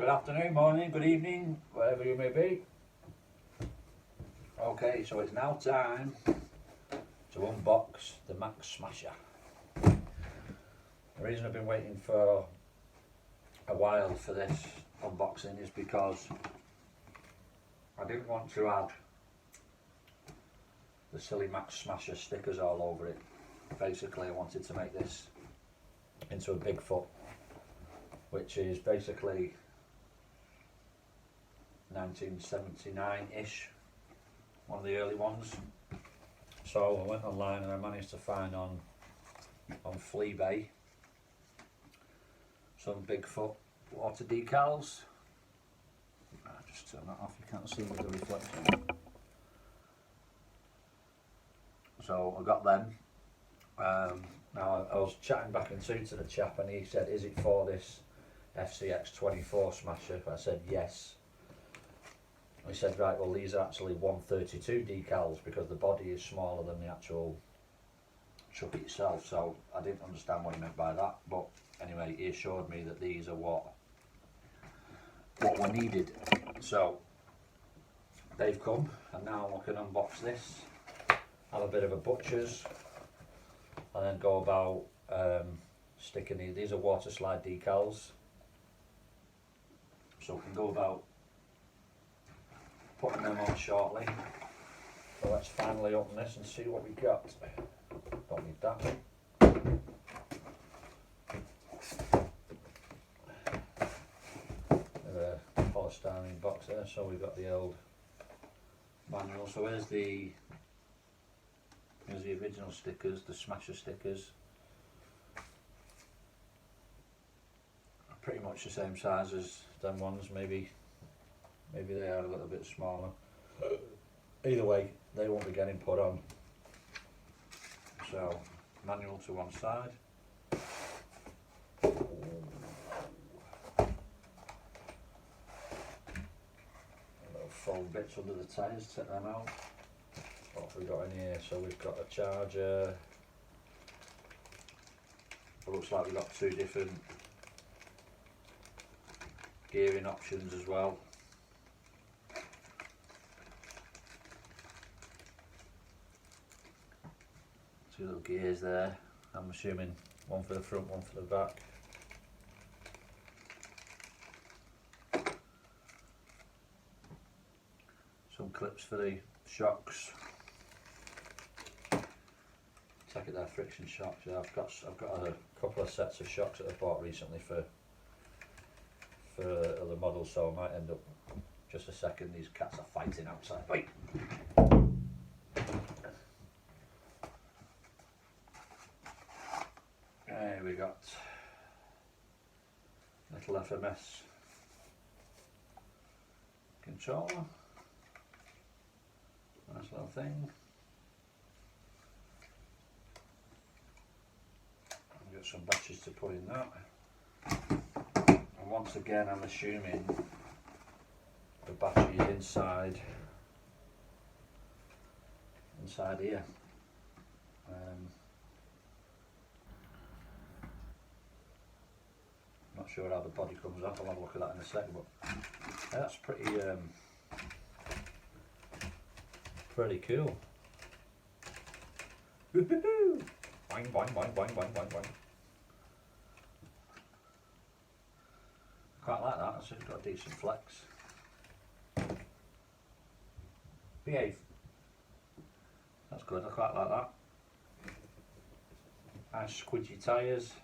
Good afternoon, morning, good evening, wherever you may be. Okay, so it's now time to unbox the Max Smasher. The reason I've been waiting for a while for this unboxing is because I didn't want to add the silly Max Smasher stickers all over it. Basically, I wanted to make this into a Bigfoot, which is basically 1979-ish, one of the early ones. So I went online and I managed to find on Fleabay some Bigfoot water decals. I'll just turn that off, you can't see with the reflection. So I got them. Now I was chatting back and forth to the chap and he said, is it for this fcx24 smasher? I said yes. He said, right, well these are actually 132 decals because the body is smaller than the actual chuck itself, so I didn't understand what he meant by that, but anyway, he assured me that these are what were needed. So they've come and now I can unbox this, have a bit of a butcher's and then go about sticking these are waterslide decals, so we can go about putting them on shortly. So let's finally open this and see what we got. Don't need that. There's a polystyrene box there, so we've got the old manual. So here's the original stickers, the Smasher stickers. Pretty much the same size as them ones, maybe they are a little bit smaller. Either way, they won't be getting put on. So, manual to one side. Little fold bits under the tyres, take them out. What have we got in here? So we've got a charger. It looks like we've got two different gearing options as well. Two little gears there. I'm assuming one for the front, one for the back. Some clips for the shocks. Take it, they're friction shocks. Yeah, I've got a couple of sets of shocks that I bought recently for other models, so I might end up. Just a second, these cats are fighting outside. Wait. There we got little FMS controller. Nice little thing. I've got some batteries to put in that. And once again, I'm assuming the battery is inside here. Not sure how the body comes off. I'll have a look at that in a second. But that's pretty cool. Woo-hoo-hoo! Boing, boing, boing, boing, boing, boing, boing. Quite like that. It's got a decent flex. Behave. That's good. I quite like that. Nice squidgy tyres.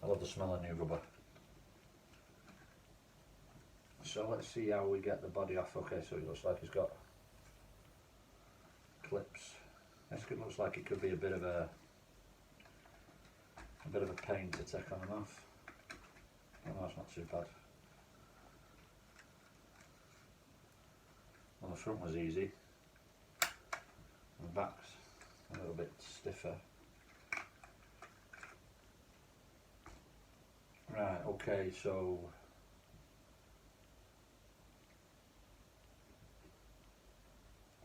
I love the smell of new rubber. So let's see how we get the body off. Okay, so it looks like it's got clips. This looks like it could be a bit of a pain to take on and off. Oh, no, it's not too bad. Well, the front was easy. And the back's a little bit stiffer. Right, okay, so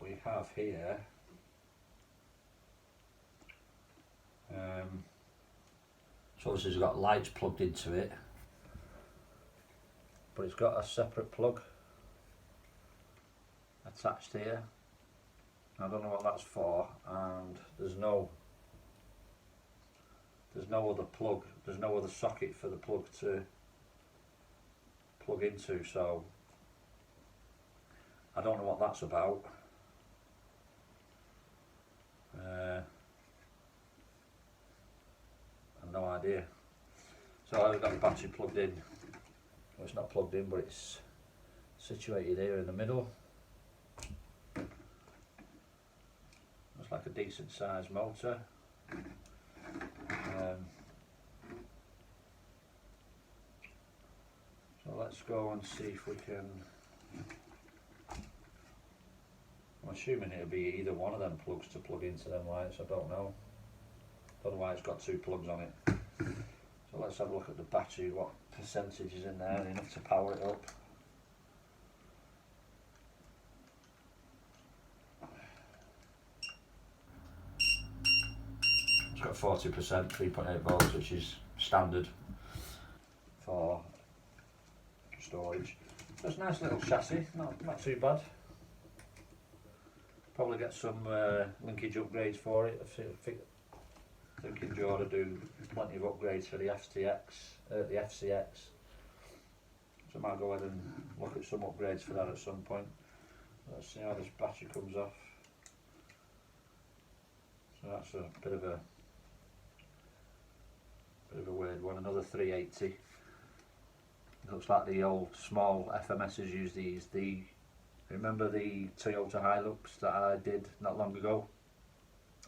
we have here so obviously it's got lights plugged into it. but it's got a separate plug attached here. I don't know what that's for, and there's no other plug, there's no other socket for the plug to plug into, so I don't know what that's about. I've no idea. So I've got the battery plugged in. Well, it's not plugged in, but it's situated here in the middle. Looks like a decent sized motor. So let's go and see if we can. I'm assuming it'll be either one of them plugs to plug into them lights, I don't know. Don't know why it's got two plugs on it. So let's have a look at the battery, what percentage is in there, enough to power it up. It's got 40%, 3.8 volts, which is standard for storage. So it's a nice little chassis, not too bad. Probably get some linkage upgrades for it. I think Injora do plenty of upgrades for the FCX. So I might go ahead and look at some upgrades for that at some point. Let's see how this battery comes off. So that's a bit of a weird one. Another 380. Looks like the old small FMSs use these. Remember the Toyota Hilux that I did not long ago?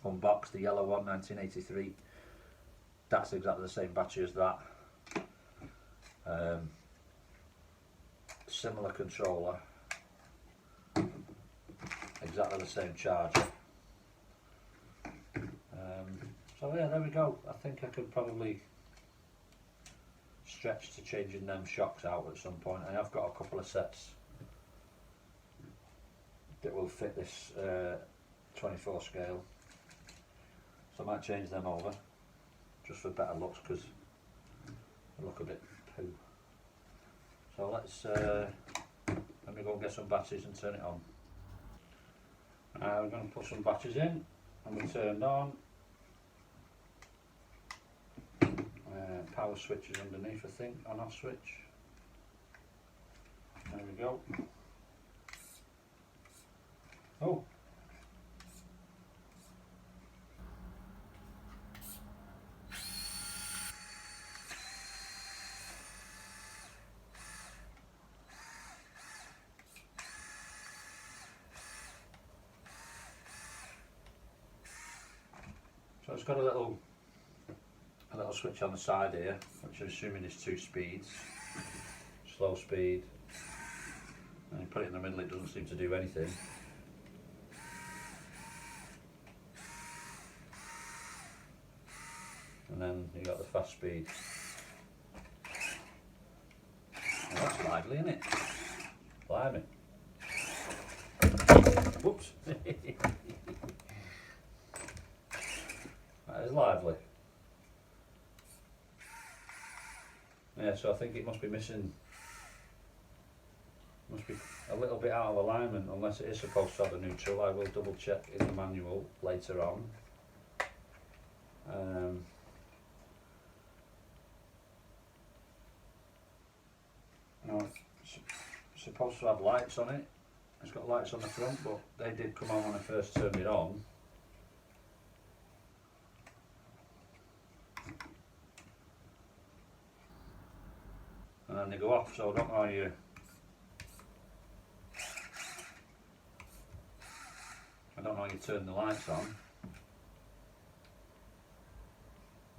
Unboxed, the yellow one, 1983. That's exactly the same battery as that. Similar controller. Exactly the same charger. So yeah, there we go. I think I could probably stretch to changing them shocks out at some point. I have got a couple of sets that will fit this 24 scale, so I might change them over just for better looks, because they look a bit poo. So let me go and get some batteries and turn it on. We're going to put some batteries in and we turned on. Power switch is underneath, I think, on off switch. There we go. Oh. So it's got a little switch on the side here, which I'm assuming is 2 speeds. Slow speed. And you put it in the middle, it doesn't seem to do anything. And then you got the fast speed. Well, that's lively, isn't it? Blimey. Whoops. That is lively. Yeah, so I think it must be missing, must be a little bit out of alignment, unless it is supposed to have a neutral. I will double check in the manual later on. No, it's supposed to have lights on it. It's got lights on the front, but they did come on when I first turned it on. And then they go off, so I don't know how you... turn the lights on.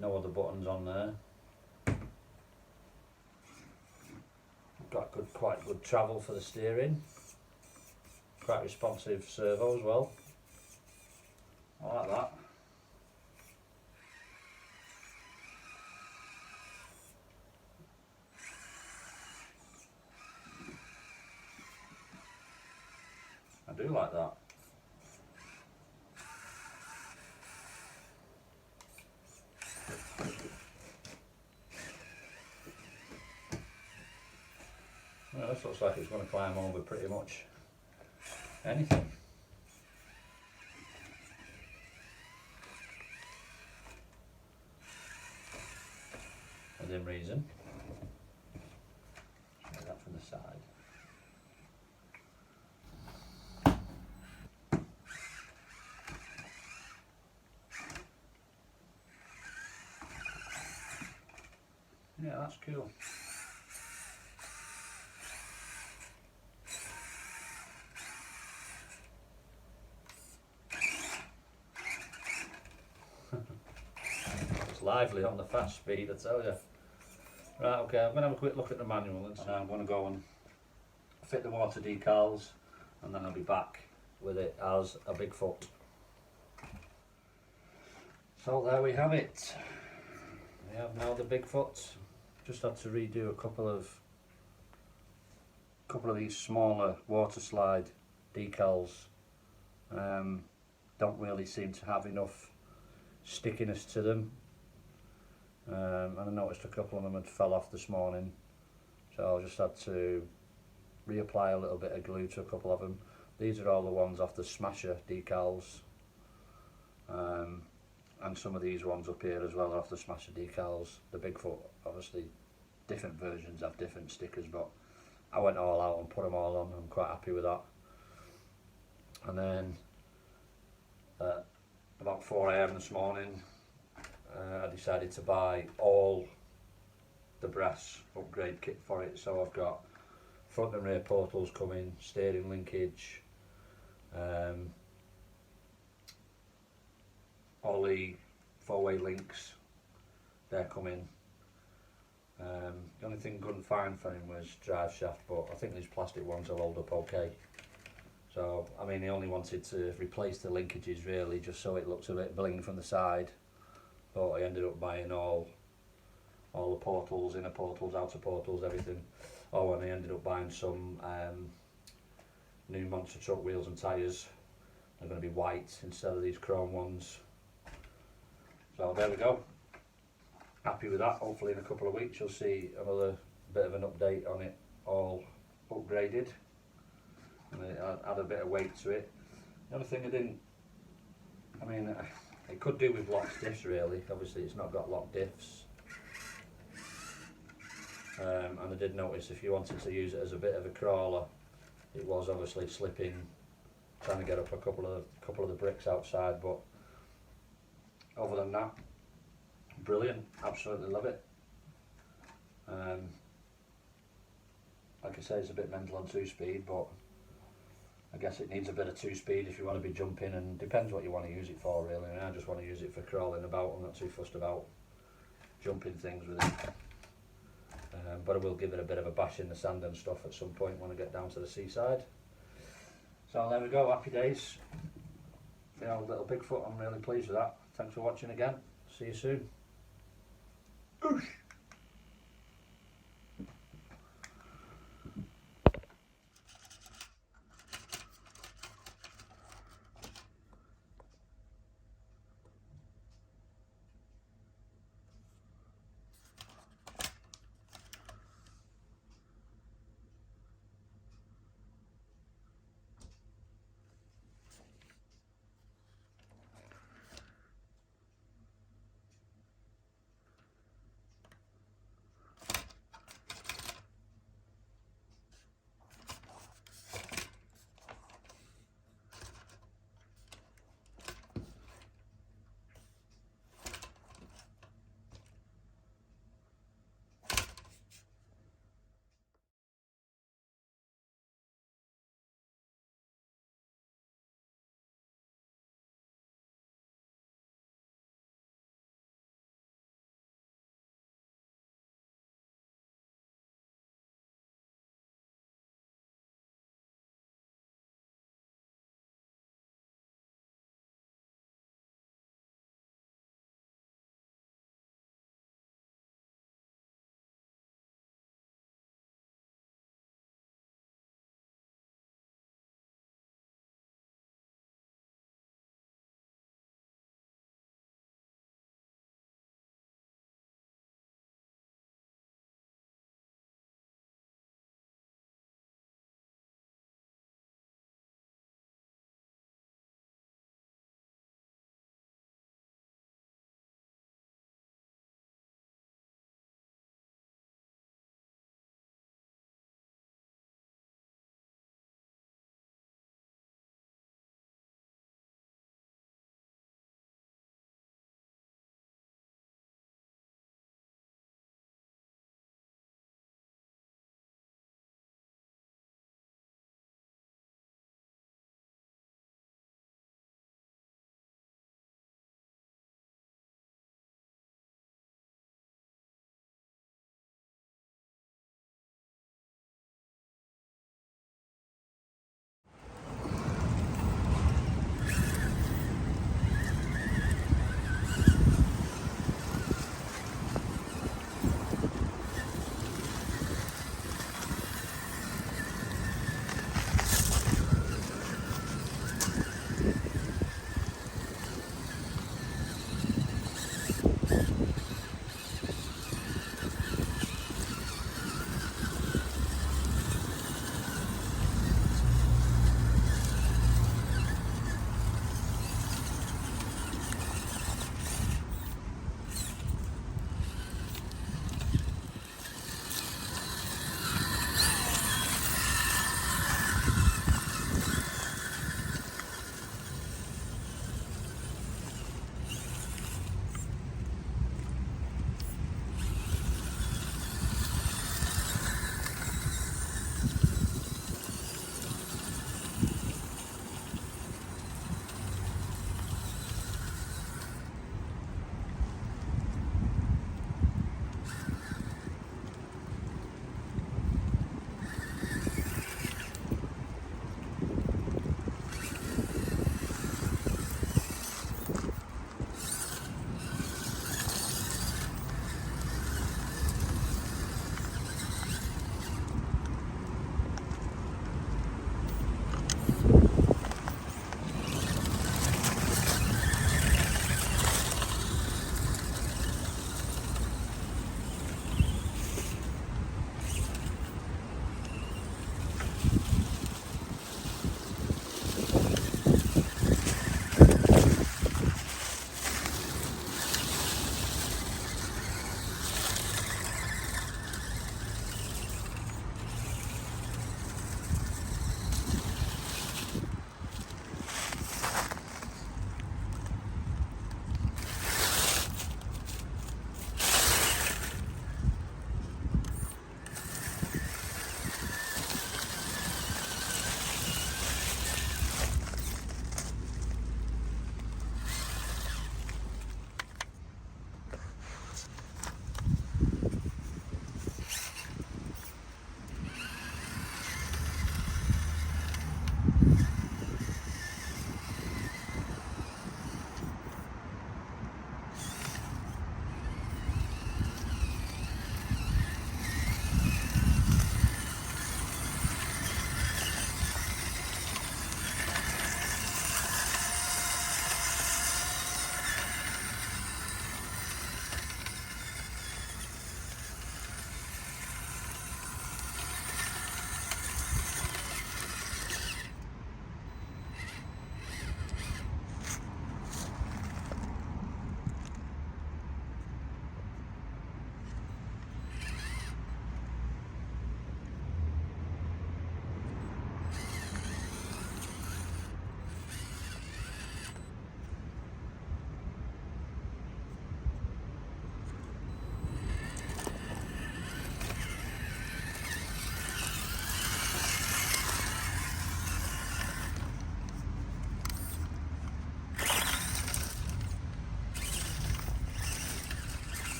No other buttons on there. Got quite good travel for the steering. Quite responsive servo as well. I like that. I do like that. Well, this looks like it's going to climb over pretty much anything. Within reason. Try that from the side. Yeah, that's cool. It's lively on the fast speed, I tell you. Right, okay, I'm going to have a quick look at the manual and I'm going to go and fit the water decals and then I'll be back with it as a Bigfoot. So there we have it. We have now the Bigfoot. Just had to redo a couple of these smaller water slide decals. Don't really seem to have enough stickiness to them. And I noticed a couple of them had fell off this morning, so I just had to reapply a little bit of glue to a couple of them. These are all the ones off the Smasher decals, and some of these ones up here as well are off the Smasher decals. The Bigfoot, obviously different versions have different stickers, but I went all out and put them all on. I'm quite happy with that. And then about 4 AM this morning, I decided to buy all the brass upgrade kit for it. So I've got front and rear portals coming, steering linkage, all the 4-way links, they're coming. The only thing I couldn't find for him was drive shaft, but I think these plastic ones will hold up okay. So I mean, he only wanted to replace the linkages really, just so it looks a bit bling from the side. But I ended up buying all the portals, inner portals, outer portals, everything. Oh, and I ended up buying some new monster truck wheels and tyres. They're going to be white instead of these chrome ones. So there we go. Happy with that. Hopefully in a couple of weeks you'll see another bit of an update on it, all upgraded. And it add a bit of weight to it. The other thing it could do with locked diffs really. Obviously it's not got locked diffs. And I did notice if you wanted to use it as a bit of a crawler, it was obviously slipping, trying to get up a couple of the bricks outside, but other than that, brilliant, absolutely love it. Like I say, it's a bit mental on 2-speed, but I guess it needs a bit of 2-speed if you want to be jumping, and depends what you want to use it for really. I mean, I just want to use it for crawling about. I'm not too fussed about jumping things with it. But I will give it a bit of a bash in the sand and stuff at some point when I get down to the seaside. So there we go, happy days. You know, little Bigfoot, I'm really pleased with that. Thanks for watching again. See you soon. Oosh.